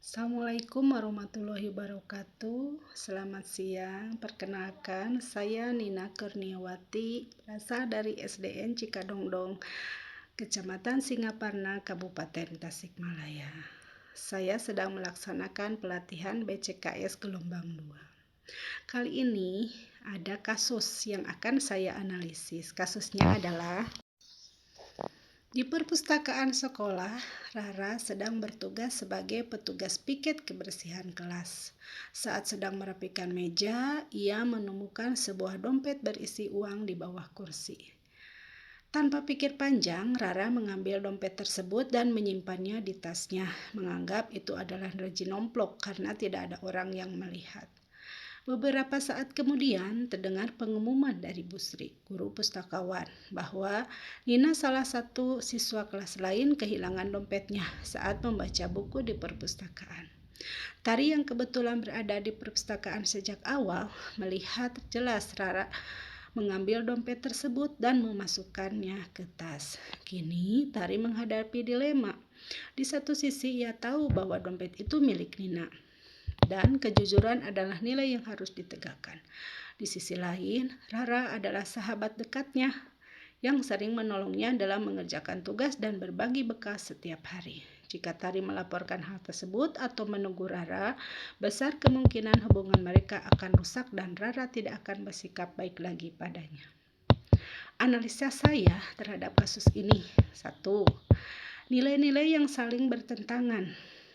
Assalamualaikum warahmatullahi wabarakatuh. Selamat siang. Perkenalkan, saya Nina Kurniawati, berasal dari SDN Cikadongdong, Kecamatan Singaparna, Kabupaten Tasikmalaya. Saya sedang melaksanakan pelatihan BCKS gelombang 2. Kali ini ada kasus yang akan saya analisis. Kasusnya adalah di perpustakaan sekolah, Rara sedang bertugas sebagai petugas piket kebersihan kelas. Saat sedang merapikan meja, ia menemukan sebuah dompet berisi uang di bawah kursi. Tanpa pikir panjang, Rara mengambil dompet tersebut dan menyimpannya di tasnya, menganggap itu adalah rejim nomplok karena tidak ada orang yang melihat. Beberapa saat kemudian terdengar pengumuman dari Bu Sri, guru pustakawan, bahwa Nina, salah satu siswa kelas lain, kehilangan dompetnya saat membaca buku di perpustakaan. Tari yang kebetulan berada di perpustakaan sejak awal melihat jelas Rara mengambil dompet tersebut dan memasukkannya ke tas. Kini Tari menghadapi dilema. Di satu sisi ia tahu bahwa dompet itu milik Nina, dan kejujuran adalah nilai yang harus ditegakkan. Di sisi lain, Rara adalah sahabat dekatnya yang sering menolongnya dalam mengerjakan tugas dan berbagi bekal setiap hari. Jika Tari melaporkan hal tersebut atau menegur Rara, besar kemungkinan hubungan mereka akan rusak dan Rara tidak akan bersikap baik lagi padanya. Analisa saya terhadap kasus ini: 1. Nilai-nilai yang saling bertentangan,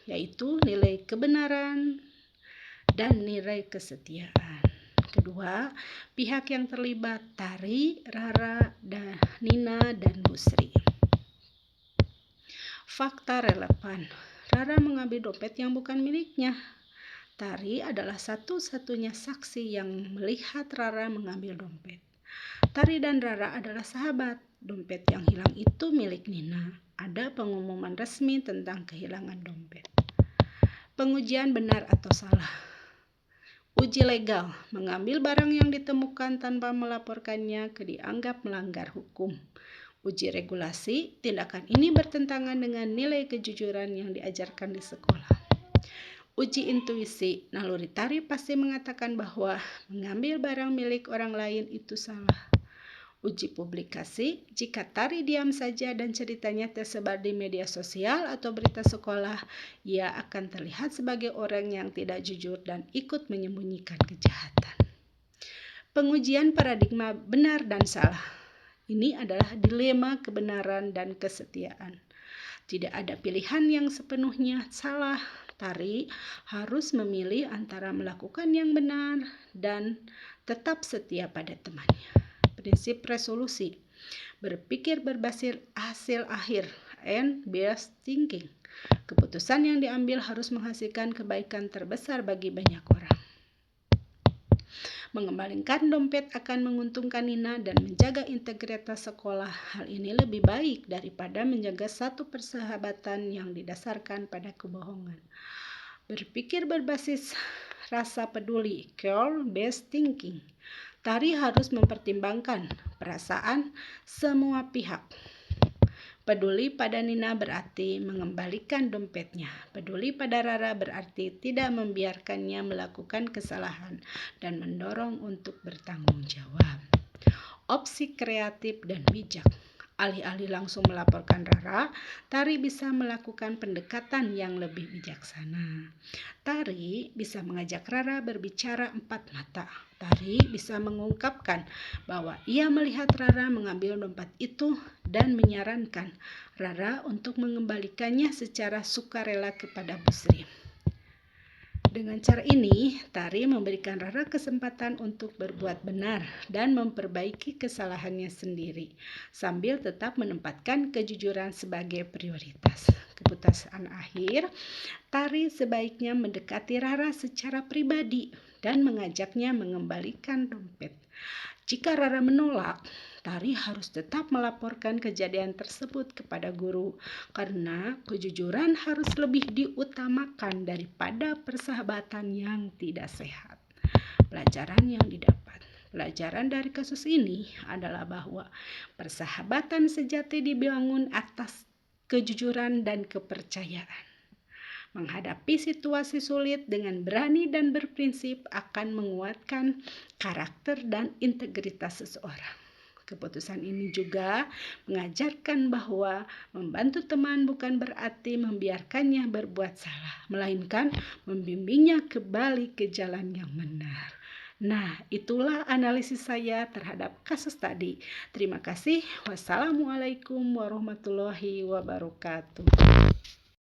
yaitu nilai kebenaran dan nilai kesetiaan. Kedua, pihak yang terlibat: Tari, Rara, dan Nina, dan Bu Sri. Fakta relevan: Rara mengambil dompet yang bukan miliknya. Tari adalah satu-satunya saksi yang melihat Rara mengambil dompet. Tari dan Rara adalah sahabat. Dompet yang hilang itu milik Nina. Ada pengumuman resmi tentang kehilangan dompet. Pengujian benar atau salah. Uji legal: mengambil barang yang ditemukan tanpa melaporkannya dianggap melanggar hukum. Uji regulasi: tindakan ini bertentangan dengan nilai kejujuran yang diajarkan di sekolah. Uji intuisi: naluri Tari pasti mengatakan bahwa mengambil barang milik orang lain itu salah. Uji publikasi: jika Tari diam saja dan ceritanya tersebar di media sosial atau berita sekolah, ia akan terlihat sebagai orang yang tidak jujur dan ikut menyembunyikan kejahatan. Pengujian paradigma benar dan salah. Ini adalah dilema kebenaran dan kesetiaan. Tidak ada pilihan yang sepenuhnya salah. Tari harus memilih antara melakukan yang benar dan tetap setia pada temannya. Prinsip resolusi: berpikir berbasis hasil akhir and bias thinking. Keputusan yang diambil harus menghasilkan kebaikan terbesar bagi banyak orang. Mengembalikan dompet akan menguntungkan Nina dan menjaga integritas sekolah. Hal ini lebih baik daripada menjaga satu persahabatan yang didasarkan pada kebohongan. Berpikir berbasis rasa peduli, care-based thinking. Tari harus mempertimbangkan perasaan semua pihak. Peduli pada Nina berarti mengembalikan dompetnya. Peduli pada Rara berarti tidak membiarkannya melakukan kesalahan dan mendorong untuk bertanggung jawab. Opsi kreatif dan bijak: alih-alih langsung melaporkan Rara, Tari bisa melakukan pendekatan yang lebih bijaksana. Tari bisa mengajak Rara berbicara empat mata. Tari bisa mengungkapkan bahwa ia melihat Rara mengambil dompet itu dan menyarankan Rara untuk mengembalikannya secara sukarela kepada Bu Sri. Dengan cara ini, Tari memberikan Rara kesempatan untuk berbuat benar dan memperbaiki kesalahannya sendiri, sambil tetap menempatkan kejujuran sebagai prioritas. Keputusan akhir: Tari sebaiknya mendekati Rara secara pribadi dan mengajaknya mengembalikan dompet. Jika Rara menolak, Tari harus tetap melaporkan kejadian tersebut kepada guru, karena kejujuran harus lebih diutamakan daripada persahabatan yang tidak sehat. Pelajaran yang didapat: pelajaran dari kasus ini adalah bahwa persahabatan sejati dibangun atas kejujuran dan kepercayaan. Menghadapi situasi sulit dengan berani dan berprinsip akan menguatkan karakter dan integritas seseorang. Keputusan ini juga mengajarkan bahwa membantu teman bukan berarti membiarkannya berbuat salah, melainkan membimbingnya kembali ke jalan yang benar. Nah, itulah analisis saya terhadap kasus tadi. Terima kasih. Wassalamualaikum warahmatullahi wabarakatuh.